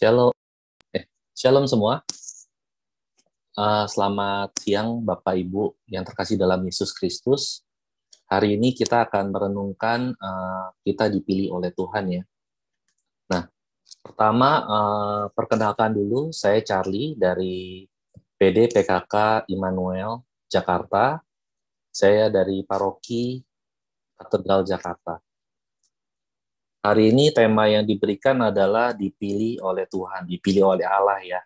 Shalom, shalom semua. Selamat siang Bapak Ibu yang terkasih dalam Yesus Kristus. Hari ini kita akan merenungkan kita dipilih oleh Tuhan ya. Nah, pertama perkenalkan dulu, saya Charlie dari PD PKK Immanuel Jakarta. Saya dari Paroki Katedral Jakarta. Hari ini tema yang diberikan adalah dipilih oleh Tuhan, dipilih oleh Allah ya.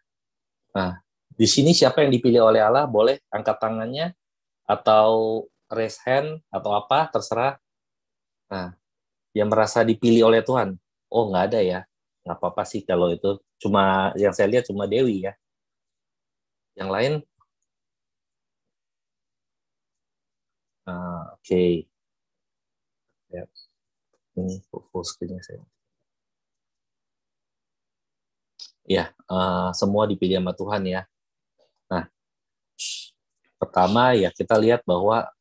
Nah, di sini siapa yang dipilih oleh Allah? Boleh angkat tangannya atau raise hand atau apa, terserah. Nah, yang merasa dipilih oleh Tuhan. Oh, nggak ada ya. Nggak apa-apa sih kalau itu. Cuma yang saya lihat cuma Dewi ya. Yang lain, oke. Ya, ini full screen-nya saya. Ya, semua dipilih sama Tuhan ya. Nah, pertama ya kita lihat bahwa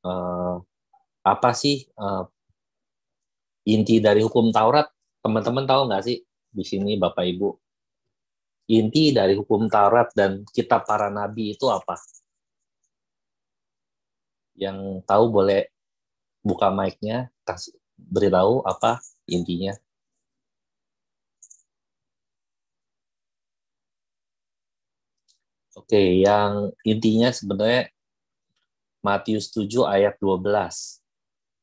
apa sih inti dari hukum Taurat? Teman-teman tahu nggak sih di sini Bapak Ibu? Inti dari hukum Taurat dan kitab para nabi itu apa? Yang tahu boleh buka mic-nya, beritahu apa intinya. Oke, yang intinya sebenarnya Matius 7 ayat 12.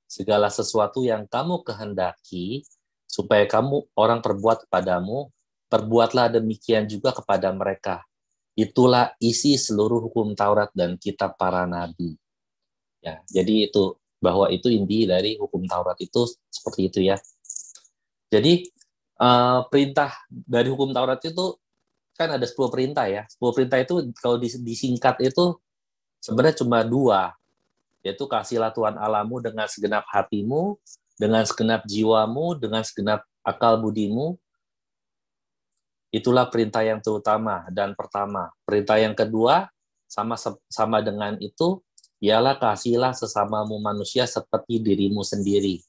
Segala sesuatu yang kamu kehendaki supaya kamu orang perbuat kepadamu, perbuatlah demikian juga kepada mereka. Itulah isi seluruh hukum Taurat dan kitab para nabi. Ya, jadi itu bahwa itu inti dari hukum Taurat itu seperti itu ya. Jadi perintah dari hukum Taurat itu kan ada 10 perintah ya. 10 perintah itu kalau disingkat itu sebenarnya cuma dua, yaitu kasihlah Tuhan Allahmu dengan segenap hatimu, dengan segenap jiwamu, dengan segenap akal budimu. Itulah perintah yang terutama dan pertama. Perintah yang kedua sama dengan itu ialah kasihilah sesamamu manusia seperti dirimu sendiri.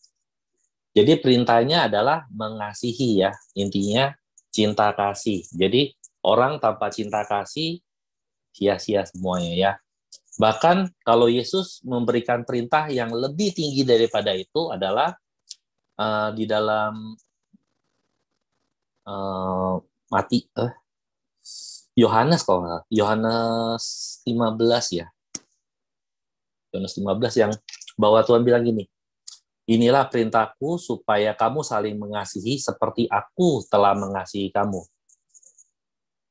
Jadi perintahnya adalah mengasihi ya, intinya cinta kasih. Jadi orang tanpa cinta kasih sia-sia semuanya ya. Bahkan kalau Yesus memberikan perintah yang lebih tinggi daripada itu adalah di dalam Yohanes kalau Yohanes 15 ya. Yohanes 15 yang bahwa Tuhan bilang gini, inilah perintahku supaya kamu saling mengasihi seperti aku telah mengasihi kamu.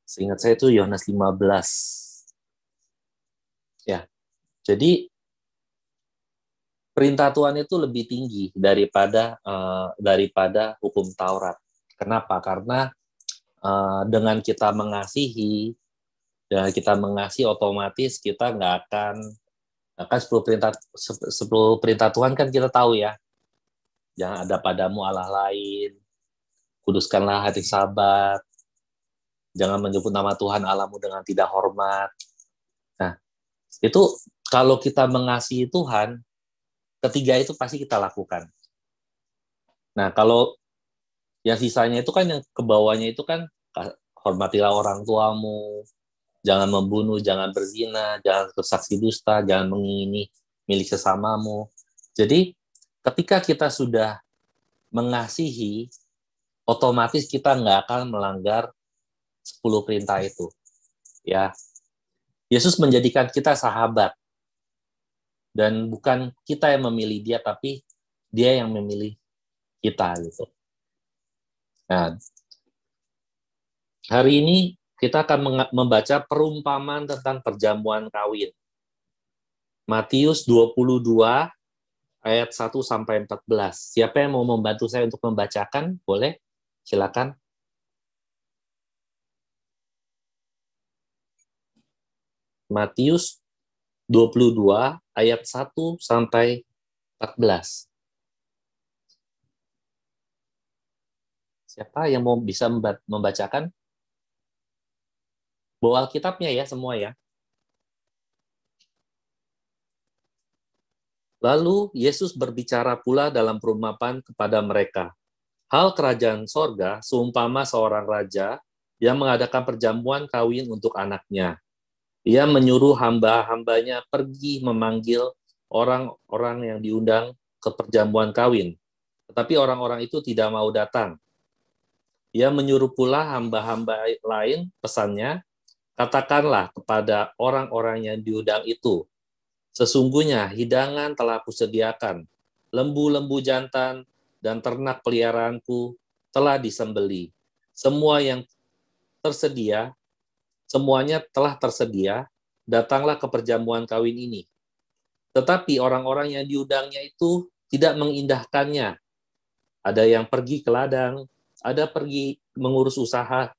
Seingat saya itu Yohanes 15. Ya. Jadi perintah Tuhan itu lebih tinggi daripada hukum Taurat. Kenapa? Karena dengan kita mengasihi, otomatis kita nggak akan 10 perintah Tuhan kan kita tahu ya. Jangan ada padamu Allah lain, kuduskanlah hari Sabat, jangan menyebut nama Tuhan Allahmu dengan tidak hormat. Nah, itu kalau kita mengasihi Tuhan, ketiga itu pasti kita lakukan. Nah, kalau yang sisanya itu kan yang kebawahnya itu kan hormatilah orang tuamu, jangan membunuh, jangan berzina, jangan bersaksi dusta, jangan mengingini milik sesamamu. Jadi ketika kita sudah mengasihi, otomatis kita nggak akan melanggar 10 perintah itu. Ya, Yesus menjadikan kita sahabat. Dan bukan kita yang memilih dia, tapi dia yang memilih kita gitu. Nah, hari ini kita akan membaca perumpamaan tentang perjamuan kawin. Matius 22 ayat 1 sampai 14. Siapa yang mau membantu saya untuk membacakan? Boleh? Silakan. Matius 22 ayat 1 sampai 14. Siapa yang mau bisa membacakan? Bawa Alkitabnya ya semua ya. Lalu Yesus berbicara pula dalam perumpamaan kepada mereka. Hal kerajaan sorga seumpama seorang raja yang mengadakan perjamuan kawin untuk anaknya. Ia menyuruh hamba-hambanya pergi memanggil orang-orang yang diundang ke perjamuan kawin. Tetapi orang-orang itu tidak mau datang. Ia menyuruh pula hamba-hamba lain, pesannya, katakanlah kepada orang-orang yang diundang itu, sesungguhnya hidangan telah kusediakan, lembu-lembu jantan dan ternak peliharaanku telah disembeli. Semua yang tersedia, semuanya telah tersedia, datanglah ke perjamuan kawin ini. Tetapi orang-orang yang diundangnya itu tidak mengindahkannya. Ada yang pergi ke ladang, ada pergi mengurus usaha,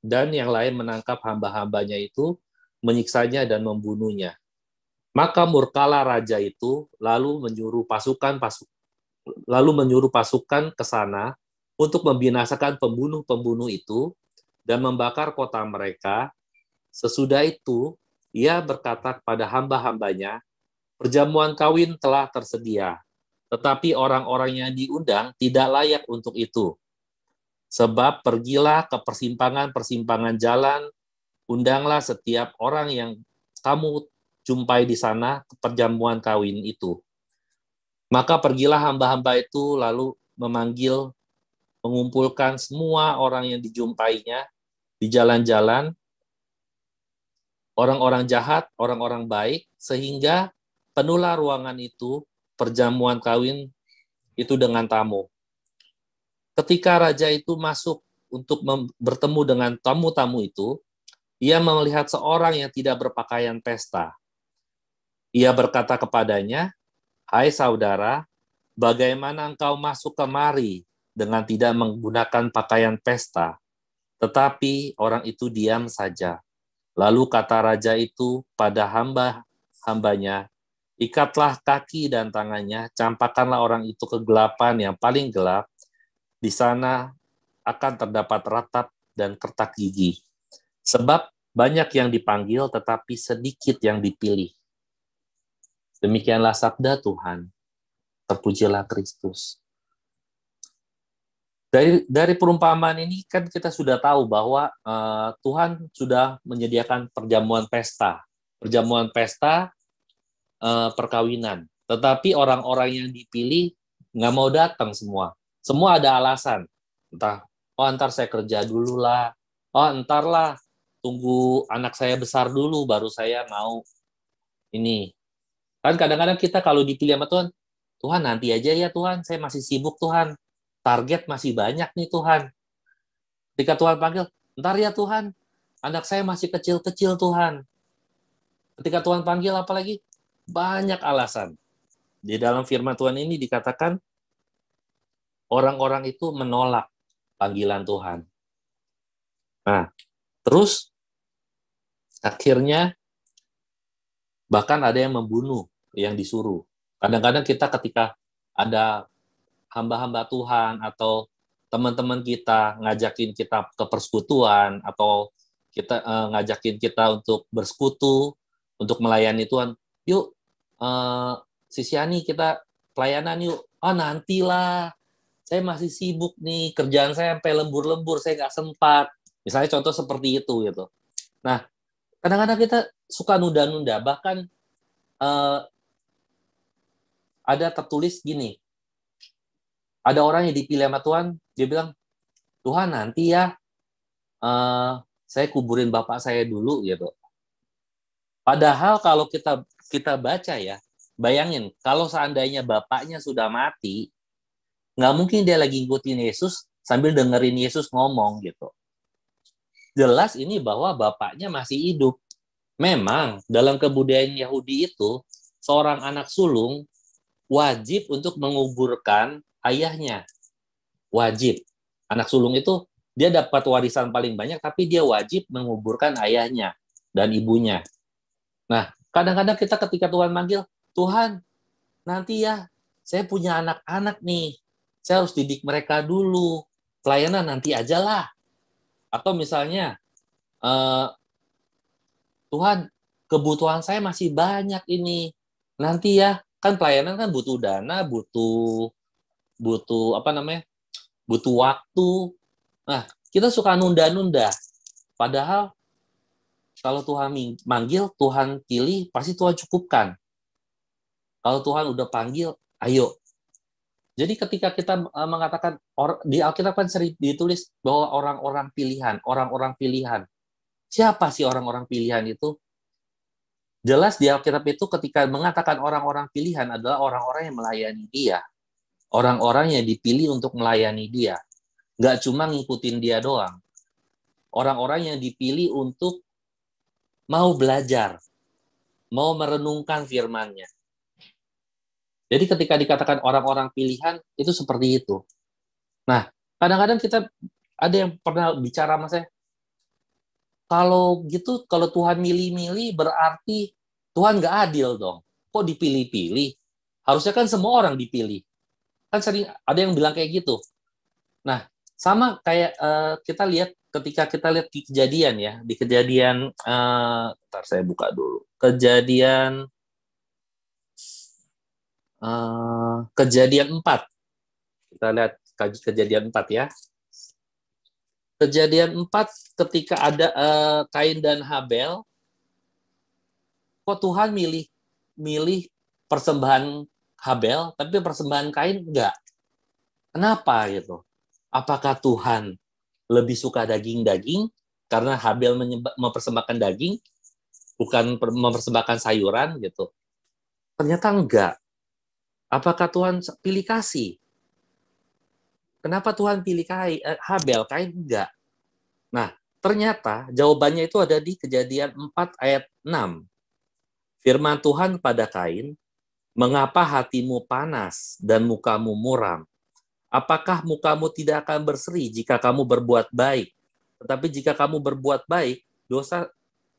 dan yang lain menangkap hamba-hambanya itu, menyiksanya dan membunuhnya. Maka murkalah raja itu, lalu menyuruh pasukan ke sana untuk membinasakan pembunuh-pembunuh itu dan membakar kota mereka. Sesudah itu, ia berkata kepada hamba-hambanya, perjamuan kawin telah tersedia, tetapi orang-orang yang diundang tidak layak untuk itu. Sebab pergilah ke persimpangan-persimpangan jalan, undanglah setiap orang yang kamu jumpai di sana ke perjamuan kawin itu. Maka pergilah hamba-hamba itu lalu mengumpulkan semua orang yang dijumpainya di jalan-jalan, orang-orang jahat, orang-orang baik, sehingga penuhlah ruangan itu, perjamuan kawin itu dengan tamu. Ketika raja itu masuk untuk bertemu dengan tamu-tamu itu, ia melihat seorang yang tidak berpakaian pesta. Ia berkata kepadanya, hai saudara, bagaimana engkau masuk kemari dengan tidak menggunakan pakaian pesta? Tetapi orang itu diam saja. Lalu kata raja itu pada hamba-hambanya, ikatlah kaki dan tangannya, campakkanlah orang itu ke kegelapan yang paling gelap, di sana akan terdapat ratap dan kertak gigi. Sebab banyak yang dipanggil, tetapi sedikit yang dipilih. Demikianlah sabda Tuhan. Terpujilah Kristus. Dari perumpamaan ini kan kita sudah tahu bahwa Tuhan sudah menyediakan perjamuan pesta perkawinan. Tetapi orang-orang yang dipilih nggak mau datang semua. Semua ada alasan. Entah, ntar saya kerja dulu lah. Ntar lah, tunggu anak saya besar dulu, baru saya mau ini. Kan kadang-kadang kita kalau dipilih sama Tuhan, Tuhan nanti aja ya Tuhan, saya masih sibuk Tuhan. Target masih banyak nih Tuhan. Ketika Tuhan panggil, ntar ya Tuhan, anak saya masih kecil-kecil Tuhan. Ketika Tuhan panggil apalagi? Banyak alasan. Di dalam firman Tuhan ini dikatakan, orang-orang itu menolak panggilan Tuhan. Nah, terus akhirnya bahkan ada yang membunuh yang disuruh. Kadang-kadang kita ketika ada hamba-hamba Tuhan atau teman-teman kita ngajakin kita ke persekutuan atau kita ngajakin kita untuk bersekutu, untuk melayani Tuhan, yuk si Siani kita pelayanan yuk. Nantilah, saya masih sibuk nih, kerjaan saya sampai lembur-lembur, saya nggak sempat. Misalnya contoh seperti itu gitu. Nah, kadang-kadang kita suka nunda-nunda, bahkan ada tertulis gini, ada orang yang dipilih sama Tuhan, dia bilang, Tuhan nanti ya, saya kuburin bapak saya dulu gitu. Padahal kalau kita baca ya, bayangin kalau seandainya bapaknya sudah mati, nggak mungkin dia lagi ngikutin Yesus sambil dengerin Yesus ngomong gitu. Jelas ini bahwa bapaknya masih hidup. Memang dalam kebudayaan Yahudi itu, seorang anak sulung wajib untuk menguburkan ayahnya. Wajib. Anak sulung itu dia dapat warisan paling banyak, tapi dia wajib menguburkan ayahnya dan ibunya. Nah, kadang-kadang kita ketika Tuhan manggil, Tuhan, nanti ya, saya punya anak-anak nih, saya harus didik mereka dulu, pelayanan nanti aja lah. Atau misalnya, Tuhan, kebutuhan saya masih banyak ini, nanti ya, kan pelayanan kan butuh dana, butuh butuh waktu. Nah, Kita suka nunda-nunda. Padahal kalau Tuhan manggil, Tuhan pilih, pasti Tuhan cukupkan. Kalau Tuhan udah panggil, ayo. Jadi ketika kita mengatakan, di Alkitab kan sering ditulis bahwa orang-orang pilihan, orang-orang pilihan. Siapa sih orang-orang pilihan itu? Jelas di Alkitab itu ketika mengatakan orang-orang pilihan adalah orang-orang yang melayani dia. Orang-orang yang dipilih untuk melayani dia. Nggak cuma ngikutin dia doang. Orang-orang yang dipilih untuk mau belajar, mau merenungkan firman-Nya. Jadi ketika dikatakan orang-orang pilihan, itu seperti itu. Nah, kadang-kadang kita ada yang pernah bicara sama saya, kalau gitu, kalau Tuhan milih-milih berarti Tuhan nggak adil dong. Kok dipilih-pilih? Harusnya kan semua orang dipilih. Kan sering ada yang bilang kayak gitu. Nah, sama kayak kita lihat ketika kita lihat di kejadian ya, di kejadian, ntar saya buka dulu. Kejadian 4. Kita lihat kejadian 4 ya. Kejadian 4 ketika ada Kain dan Habel, kok Tuhan milih persembahan Habel, tapi persembahan Kain enggak. Kenapa gitu? Apakah Tuhan lebih suka daging-daging karena Habel mempersembahkan daging, bukan mempersembahkan sayuran gitu? Ternyata enggak. Apakah Tuhan pilih kasih? Kenapa Tuhan pilih Habel, Kain enggak? Nah, ternyata jawabannya itu ada di Kejadian 4 ayat 6. Firman Tuhan pada Kain, mengapa hatimu panas dan mukamu muram? Apakah mukamu tidak akan berseri jika kamu berbuat baik? Tetapi jika kamu berbuat baik,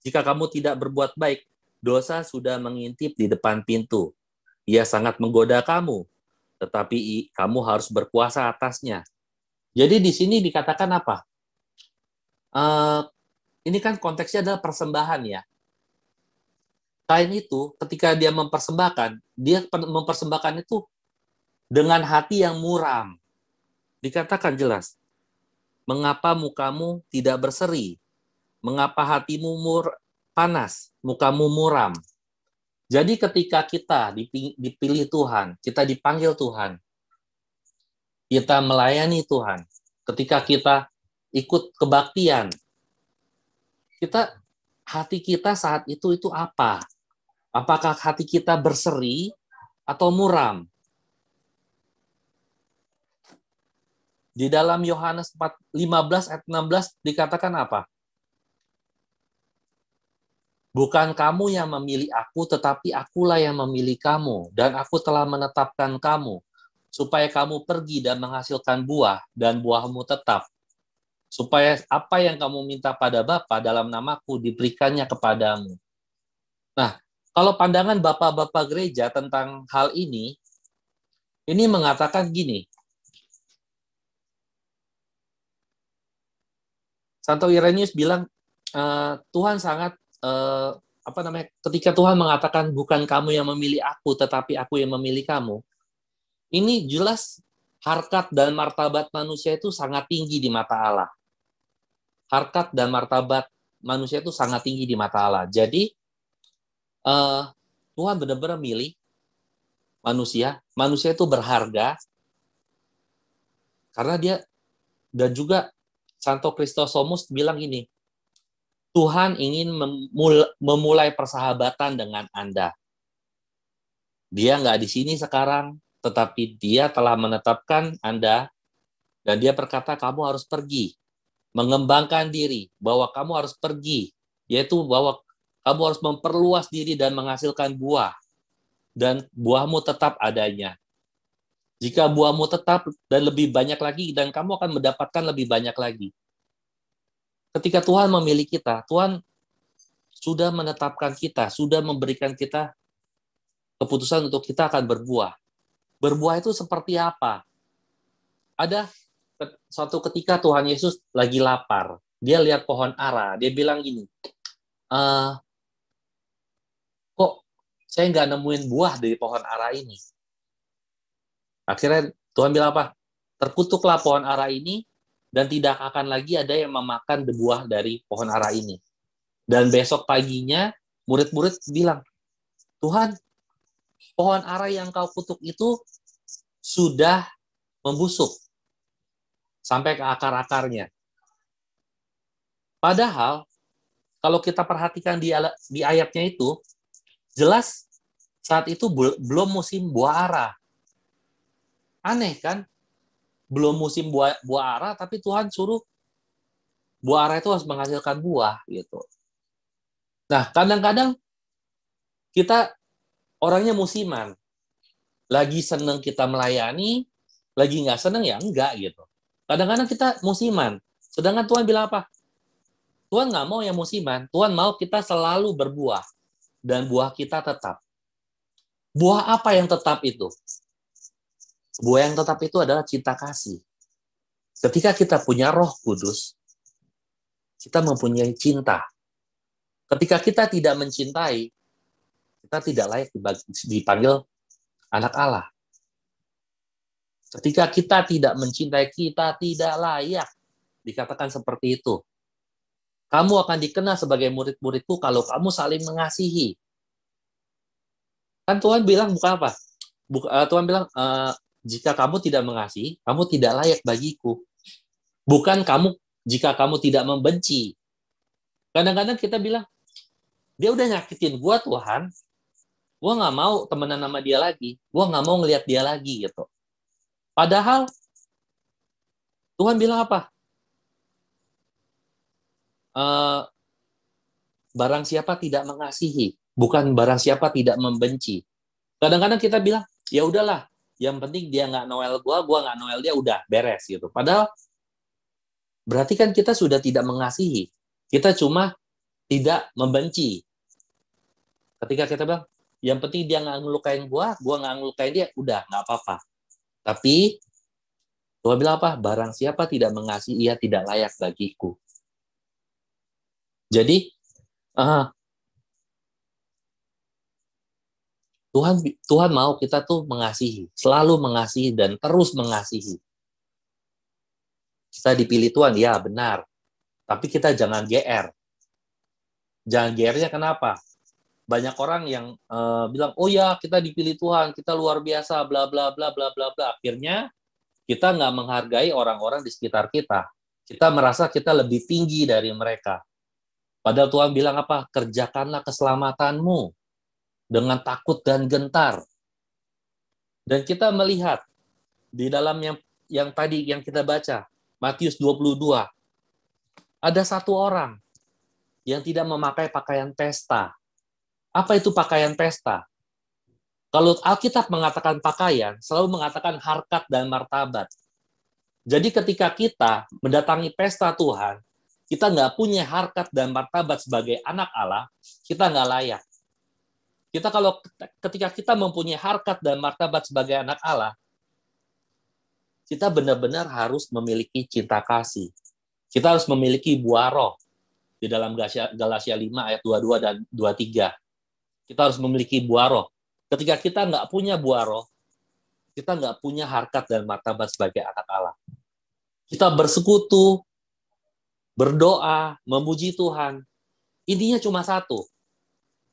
jika kamu tidak berbuat baik, dosa sudah mengintip di depan pintu. Ia sangat menggoda kamu, tetapi kamu harus berkuasa atasnya. Jadi di sini dikatakan apa? Ini kan konteksnya adalah persembahan ya. Kain itu ketika dia mempersembahkan itu dengan hati yang muram. Dikatakan jelas, mengapa mukamu tidak berseri? Mengapa hatimu panas, mukamu muram? Jadi ketika kita dipilih Tuhan, kita dipanggil Tuhan, kita melayani Tuhan, ketika kita ikut kebaktian, hati kita saat itu apa? Apakah hati kita berseri atau muram? Di dalam Yohanes 15 ayat 16 dikatakan apa? Bukan kamu yang memilih aku, tetapi akulah yang memilih kamu, dan aku telah menetapkan kamu, supaya kamu pergi dan menghasilkan buah, dan buahmu tetap. Supaya apa yang kamu minta pada Bapa dalam namaku diberikannya kepadamu. Nah, kalau pandangan bapak-bapak gereja tentang hal ini mengatakan gini, Santo Irenaeus bilang, Tuhan sangat ketika Tuhan mengatakan bukan kamu yang memilih aku, tetapi aku yang memilih kamu, ini jelas harkat dan martabat manusia itu sangat tinggi di mata Allah. Harkat dan martabat manusia itu sangat tinggi di mata Allah. Jadi Tuhan benar-benar milih manusia. Manusia itu berharga karena dia, dan juga Santo Kristosomus bilang ini, Tuhan ingin memulai persahabatan dengan Anda. Dia nggak di sini sekarang, tetapi dia telah menetapkan Anda, dan dia berkata kamu harus pergi, mengembangkan diri, bahwa kamu harus pergi, yaitu bahwa kamu harus memperluas diri dan menghasilkan buah, dan buahmu tetap adanya. Jika buahmu tetap dan lebih banyak lagi, dan kamu akan mendapatkan lebih banyak lagi. Ketika Tuhan memilih kita, Tuhan sudah menetapkan kita, sudah memberikan kita keputusan untuk kita akan berbuah. Berbuah itu seperti apa? Ada suatu ketika Tuhan Yesus lagi lapar. Dia lihat pohon ara. Dia bilang gini, kok saya nggak nemuin buah dari pohon ara ini? Akhirnya Tuhan bilang apa? Terkutuklah pohon ara ini, dan tidak akan lagi ada yang memakan buah dari pohon ara ini. Dan besok paginya murid-murid bilang, Tuhan, pohon ara yang kau kutuk itu sudah membusuk sampai ke akar-akarnya. Padahal kalau kita perhatikan di ayatnya itu, jelas saat itu belum musim buah ara. Aneh kan? Belum musim buah ara, tapi Tuhan suruh buah ara itu harus menghasilkan buah gitu. Nah, kadang-kadang kita orangnya musiman. Lagi seneng kita melayani, lagi nggak seneng ya enggak gitu. Kadang-kadang kita musiman. Sedangkan Tuhan bilang apa? Tuhan nggak mau yang musiman. Tuhan mau kita selalu berbuah. Dan buah kita tetap. Buah apa yang tetap itu? Buah yang tetap itu adalah cinta kasih. Ketika kita punya Roh Kudus, kita mempunyai cinta. Ketika kita tidak mencintai, kita tidak layak dipanggil anak Allah. Ketika kita tidak mencintai, kita tidak layak dikatakan seperti itu. Kamu akan dikenal sebagai murid-muridku kalau kamu saling mengasihi. Kan Tuhan bilang bukan apa? Tuhan bilang, jika kamu tidak mengasihi, kamu tidak layak bagiku. Bukan jika kamu tidak membenci. Kadang-kadang kita bilang, dia udah nyakitin gue Tuhan, gue nggak mau temenan sama dia lagi, gue nggak mau ngelihat dia lagi gitu. Padahal Tuhan bilang apa? Barang siapa tidak mengasihi, bukan barang siapa tidak membenci. Kadang-kadang kita bilang, ya udahlah, yang penting dia nggak Noel gue nggak Noel dia, udah beres gitu. Padahal berarti kan kita sudah tidak mengasihi, kita cuma tidak membenci. Ketika kita bilang, yang penting dia nggak ngelukain gue nggak ngelukain dia, udah nggak apa-apa. Tapi Tuhan bilang apa? Barang siapa tidak mengasihi, ia tidak layak bagiku. Jadi Tuhan mau kita tuh mengasihi, selalu mengasihi dan terus mengasihi. Kita dipilih Tuhan, ya benar. Tapi kita jangan GR. Jangan GR-nya kenapa? Banyak orang yang bilang, oh ya kita dipilih Tuhan, kita luar biasa, bla bla bla bla bla bla. Akhirnya kita nggak menghargai orang-orang di sekitar kita. Kita merasa kita lebih tinggi dari mereka. Padahal Tuhan bilang apa? Kerjakanlah keselamatanmu dengan takut dan gentar. Dan kita melihat di dalam yang tadi yang kita baca, Matius 22, ada satu orang yang tidak memakai pakaian pesta. Apa itu pakaian pesta? Kalau Alkitab mengatakan pakaian, selalu mengatakan harkat dan martabat. Jadi ketika kita mendatangi pesta Tuhan, kita nggak punya harkat dan martabat sebagai anak Allah, kita nggak layak. Ketika kita mempunyai harkat dan martabat sebagai anak Allah, kita benar-benar harus memiliki cinta kasih. Kita harus memiliki buah roh. Di dalam Galatia 5 ayat 22 dan 23. Kita harus memiliki buah roh. Ketika kita nggak punya buah roh, kita nggak punya harkat dan martabat sebagai anak Allah. Kita bersekutu, berdoa, memuji Tuhan. Intinya cuma satu.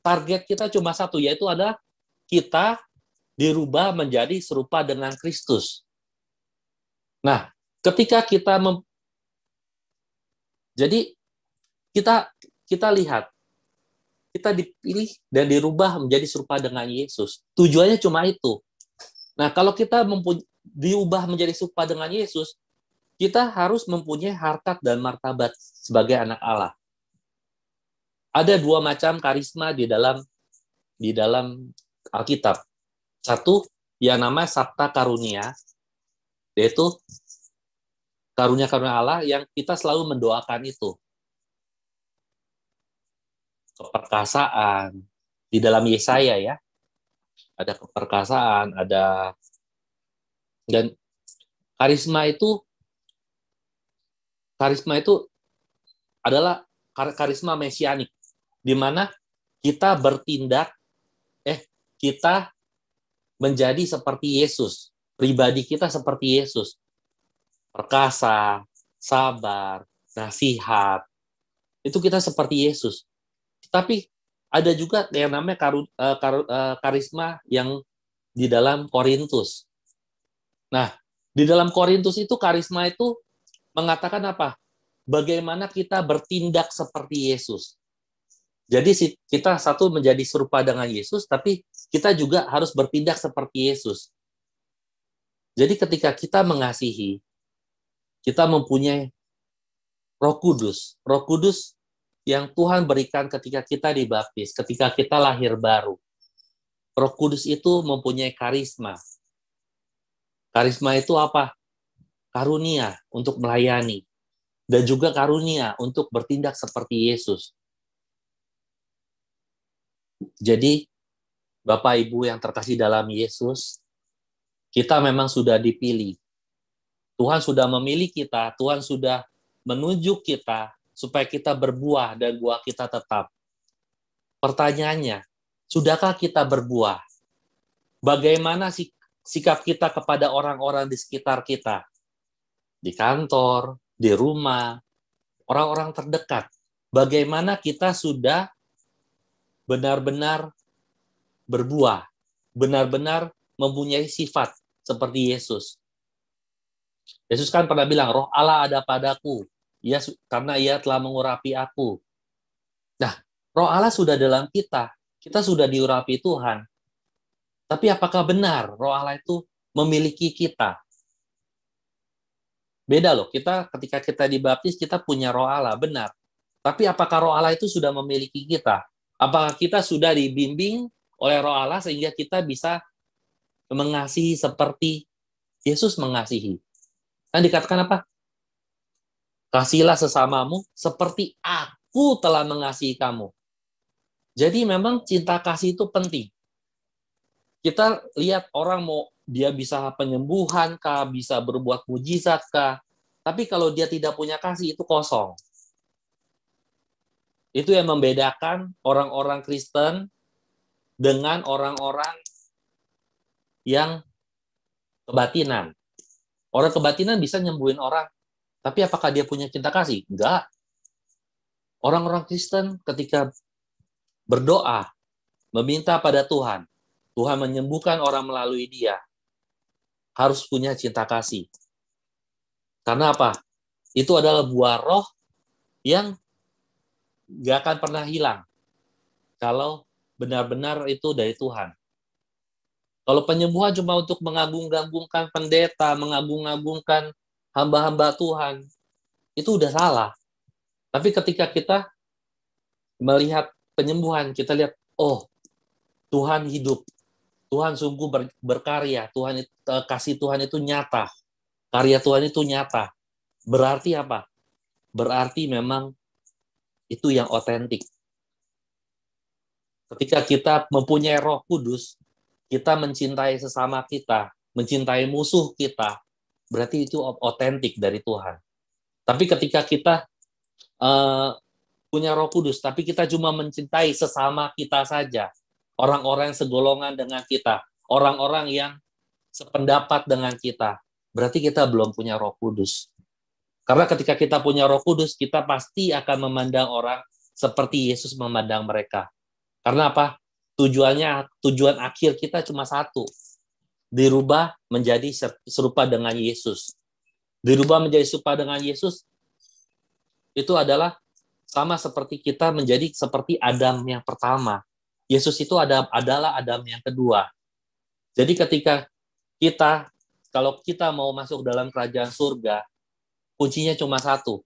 Target kita cuma satu, yaitu adalah kita dirubah menjadi serupa dengan Kristus. Nah, ketika jadi kita lihat, kita dipilih dan dirubah menjadi serupa dengan Yesus. Tujuannya cuma itu. Nah, kalau kita diubah menjadi serupa dengan Yesus, kita harus mempunyai harkat dan martabat sebagai anak Allah. Ada dua macam karisma di dalam Alkitab. Satu yang namanya sabta karunia, yaitu karunia-karunia Allah yang kita selalu mendoakan itu. Keperkasaan, di dalam Yesaya ya, ada keperkasaan, dan karisma itu adalah karisma mesianik, di mana kita kita menjadi seperti Yesus, pribadi kita seperti Yesus, perkasa, sabar, nasihat. Itu kita seperti Yesus. Tapi ada juga yang namanya karisma yang di dalam Korintus. Nah, di dalam Korintus itu karisma itu mengatakan apa? Bagaimana kita bertindak seperti Yesus. Jadi kita satu menjadi serupa dengan Yesus, tapi kita juga harus bertindak seperti Yesus. Jadi ketika kita mengasihi, kita mempunyai Roh Kudus. Roh Kudus yang Tuhan berikan ketika kita dibaptis, ketika kita lahir baru. Roh Kudus itu mempunyai karisma. Karisma itu apa? Karunia untuk melayani. Dan juga karunia untuk bertindak seperti Yesus. Jadi, Bapak Ibu yang terkasih dalam Yesus, kita memang sudah dipilih. Tuhan sudah memilih kita, Tuhan sudah menunjuk kita supaya kita berbuah dan buah kita tetap. Pertanyaannya, sudahkah kita berbuah? Bagaimana sikap kita kepada orang-orang di sekitar kita? Di kantor, di rumah, orang-orang terdekat. Bagaimana kita sudah benar-benar berbuah, benar-benar mempunyai sifat seperti Yesus. Yesus kan pernah bilang, Roh Allah ada padaku, karena Ia telah mengurapi aku. Nah, Roh Allah sudah dalam kita sudah diurapi Tuhan. Tapi apakah benar Roh Allah itu memiliki kita? Beda loh, ketika kita dibaptis, kita punya Roh Allah, benar. Tapi apakah Roh Allah itu sudah memiliki kita? Apakah kita sudah dibimbing oleh Roh Allah sehingga kita bisa mengasihi seperti Yesus mengasihi? Kan dikatakan apa? Kasihilah sesamamu seperti aku telah mengasihi kamu. Jadi memang cinta kasih itu penting. Kita lihat orang dia bisa penyembuhan kah, bisa berbuat mujizat kah, tapi kalau dia tidak punya kasih itu kosong. Itu yang membedakan orang-orang Kristen dengan orang-orang yang kebatinan. Orang kebatinan bisa nyembuhin orang, tapi apakah dia punya cinta kasih? Enggak. Orang-orang Kristen ketika berdoa, meminta pada Tuhan, Tuhan menyembuhkan orang melalui dia, harus punya cinta kasih. Karena apa? Itu adalah buah roh yang gak akan pernah hilang kalau benar-benar itu dari Tuhan. Kalau penyembuhan cuma untuk mengagung-agungkan pendeta, mengagung-agungkan hamba-hamba Tuhan, itu udah salah. Tapi ketika kita melihat penyembuhan, kita lihat, oh, Tuhan hidup. Tuhan sungguh berkarya. Kasih Tuhan itu nyata. Karya Tuhan itu nyata. Berarti apa? Berarti memang itu yang otentik. Ketika kita mempunyai Roh Kudus, kita mencintai sesama kita, mencintai musuh kita, berarti itu otentik dari Tuhan. Tapi ketika kita punya Roh Kudus, tapi kita cuma mencintai sesama kita saja, orang-orang yang segolongan dengan kita, orang-orang yang sependapat dengan kita, berarti kita belum punya Roh Kudus. Karena ketika kita punya Roh Kudus, kita pasti akan memandang orang seperti Yesus memandang mereka. Karena apa? Tujuan akhir kita cuma satu. Dirubah menjadi serupa dengan Yesus. Dirubah menjadi serupa dengan Yesus itu adalah sama seperti kita menjadi seperti Adam yang pertama. Yesus itu adalah Adam yang kedua. Jadi ketika kalau kita mau masuk dalam kerajaan surga, kuncinya cuma satu.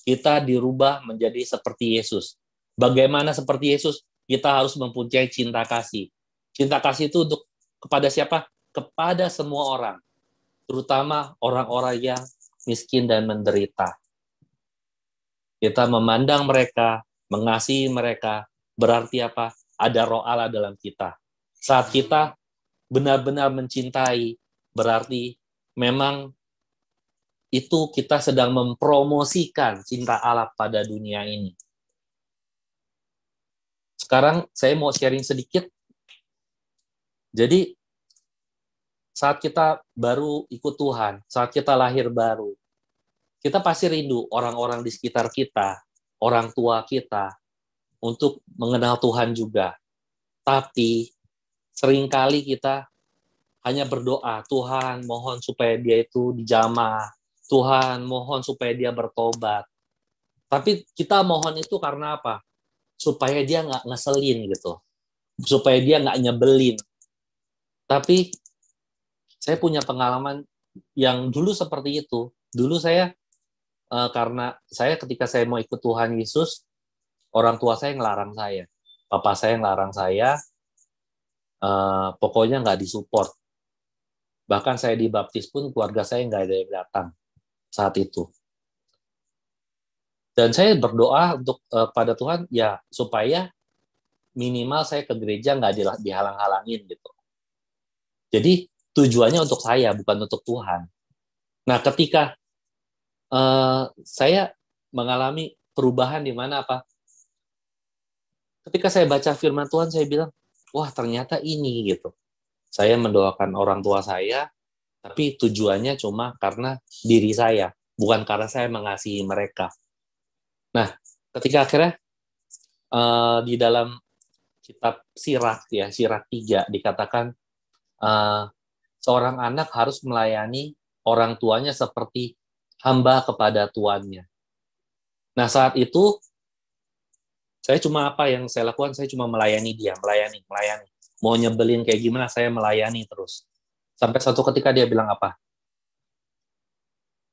Kita dirubah menjadi seperti Yesus. Bagaimana seperti Yesus? Kita harus mempunyai cinta kasih. Cinta kasih itu kepada siapa? Kepada semua orang. Terutama orang-orang yang miskin dan menderita. Kita memandang mereka, mengasihi mereka, berarti apa? Ada Roh Allah dalam kita. Saat kita benar-benar mencintai, berarti memang itu kita sedang mempromosikan cinta Allah pada dunia ini. Sekarang saya mau sharing sedikit. Jadi, saat kita baru ikut Tuhan, saat kita lahir baru, kita pasti rindu orang-orang di sekitar kita, orang tua kita, untuk mengenal Tuhan juga. Tapi seringkali kita hanya berdoa, Tuhan mohon supaya dia itu dijamah, Tuhan mohon supaya dia bertobat. Tapi kita mohon itu karena apa? Supaya dia nggak ngeselin gitu, supaya dia nggak nyebelin. Tapi saya punya pengalaman yang dulu seperti itu. Dulu saya karena saya ketika saya mau ikut Tuhan Yesus, orang tua saya ngelarang saya, papa saya ngelarang saya, pokoknya nggak disupport. Bahkan saya dibaptis pun keluarga saya nggak ada yang datang saat itu. Dan saya berdoa untuk pada Tuhan ya supaya minimal saya ke gereja nggak dihalang-halangin gitu. Jadi tujuannya untuk saya bukan untuk Tuhan. Nah ketika saya mengalami perubahan di mana apa? Ketika saya baca firman Tuhan saya bilang, wah ternyata ini gitu. Saya mendoakan orang tua saya, tapi tujuannya cuma karena diri saya, bukan karena saya mengasihi mereka. Nah, ketika akhirnya di dalam kitab Sirak ya, Sirak 3 dikatakan seorang anak harus melayani orang tuanya seperti hamba kepada tuannya. Nah, saat itu saya cuma apa yang saya lakukan, saya cuma melayani dia, melayani. Mau nyebelin kayak gimana, saya melayani terus. Sampai suatu ketika dia bilang apa?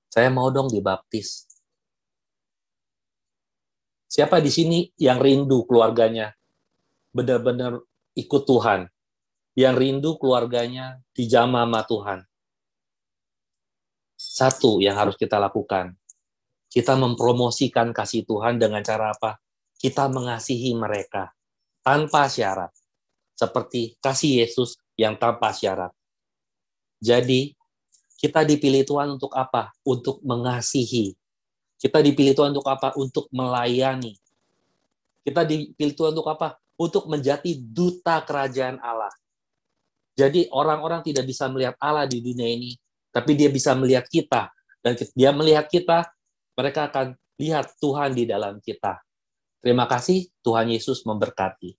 Saya mau dong dibaptis. Siapa di sini yang rindu keluarganya benar-benar ikut Tuhan? Yang rindu keluarganya dijamah sama Tuhan? Satu yang harus kita lakukan. Kita mempromosikan kasih Tuhan dengan cara apa? Kita mengasihi mereka tanpa syarat. Seperti kasih Yesus yang tanpa syarat. Jadi, kita dipilih Tuhan untuk apa? Untuk mengasihi. Kita dipilih Tuhan untuk apa? Untuk melayani. Kita dipilih Tuhan untuk apa? Untuk menjadi duta kerajaan Allah. Jadi orang-orang tidak bisa melihat Allah di dunia ini, tapi dia bisa melihat kita. Dan dia melihat kita, mereka akan lihat Tuhan di dalam kita. Terima kasih, Tuhan Yesus memberkati.